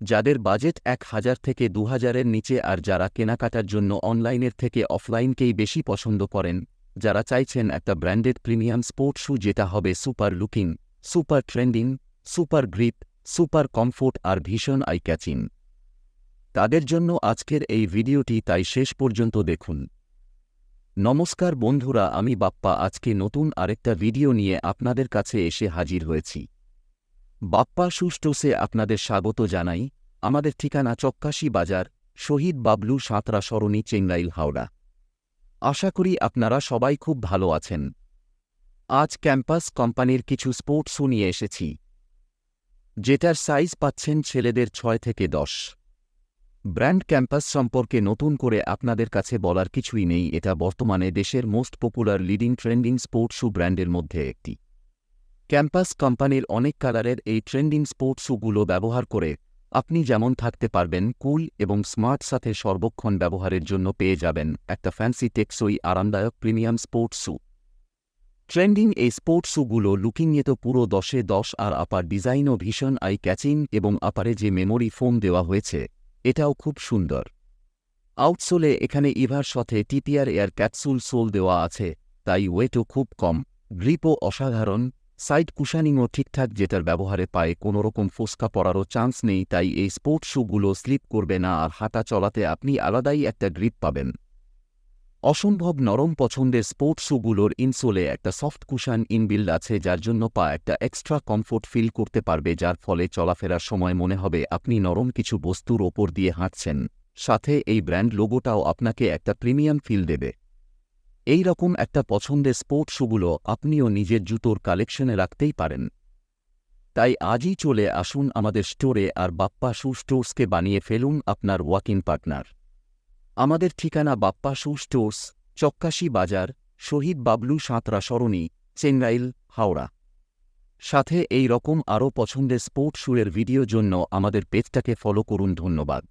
যাদের বাজেট ১,০০০ থেকে ২,০০০-এর নিচে আর যারা কেনাকাটার জন্য অনলাইনের থেকে অফলাইনকেই বেশি পছন্দ করেন, যারা চাইছেন একটা ব্র্যান্ডেড প্রিমিয়াম স্পোর্ট শু যেটা হবে super looking, super trending, super grip, super comfort আর ভীষণ আই ক্যাচিং, তাদের জন্য আজকের এই ভিডিওটি তাই শেষ পর্যন্ত দেখুন। নমস্কার বন্ধুরা, আমি বাপ্পা আজকে নতুন আরেকটা ভিডিও নিয়ে আপনাদের কাছে এসে হাজির হয়েছি। বাপ্পা শু স্টোর্সে আপনাদের স্বাগত জানাই। আমাদের ঠিকানা চক্কাশি বাজার, শহীদ বাবলু সাঁতরা সরণি, চেঙ্গাইল, হাওড়া। আশা করি আপনারা সবাই খুব ভালো আছেন। আজ ক্যাম্পাস কোম্পানির কিছু স্পোর্টস শু নিয়ে এসেছি, যেটার সাইজ পাচ্ছেন ছেলেদের ৬ থেকে ১০। ব্র্যান্ড ক্যাম্পাস সম্পর্কে নতুন করে আপনাদের কাছে বলার কিছুই নেই, এটা বর্তমানে দেশের most popular leading trending sport shoe ব্র্যান্ডের মধ্যে একটি। ক্যাম্পাস কোম্পানির অনেক কালারের এই ট্রেন্ডিং স্পোর্ট শুগুলো ব্যবহার করে আপনি যেমন থাকতে পারবেন কুল এবং স্মার্ট, সাথে সর্বক্ষণ ব্যবহারের জন্য পেয়ে যাবেন একটা ফ্যান্সি টেকসই আরামদায়ক প্রিমিয়াম স্পোর্ট শু। ট্রেন্ডিং এই স্পোর্ট শুগুলো লুকিংয়ে তো পুরো ১০-এ ১০, আর আপার ডিজাইনও ভীষণ আই ক্যাচিং এবং আপারে যে মেমোরি ফোম দেওয়া হয়েছে এটাও খুব সুন্দর। আউটসোলে এখানে ইভার সাথে টিপিআর এয়ার ক্যাপসুল সোল দেওয়া আছে, তাই ওয়েটও খুব কম, গ্রিপও অসাধারণ, সাইড কুশানিংও ঠিকঠাক, যেটার ব্যবহারে পায়ে কোনোরকম ফোস্কা পড়ারও চান্স নেই, তাই এই স্পোর্ট শুগুলো স্লিপ করবে না আর হাঁটা চলাতে আপনি আলাদাই একটা গ্রিপ পাবেন। অসম্ভব নরম পছন্দের স্পোর্ট শুগুলোর ইনসোলে একটা সফট কুশান ইনবিল্ড আছে, যার জন্য পা একটা এক্সট্রা কমফোর্ট ফিল করতে পারবে, যার ফলে চলাফেরার সময় মনে হবে আপনি নরম কিছু বস্তুর ওপর দিয়ে হাঁটছেন। সাথে এই ব্র্যান্ড লোগোটাও আপনাকে একটা প্রিমিয়াম ফিল দেবে। এই রকম একটা পছন্দের স্পোর্ট শুগুলো আপনিও নিজের জুতোর কালেকশনে রাখতেই পারেন। তাই আজই চলে আসুন আমাদের স্টোরে আর বাপ্পা শু স্টোর্সকে বানিয়ে ফেলুন আপনার ওয়াক ইন পার্টনার। আমাদের ঠিকানা বাপ্পা শু স্টোর্স, চক্কাশি বাজার, শহীদ বাবলু সাঁতরা সরণি, চেঙ্গাইল, হাওড়া। সাথে এই রকম আরও পছন্দের স্পোর্ট শুয়ের ভিডিও জন্য আমাদের পেজটাকে ফলো করুন। ধন্যবাদ।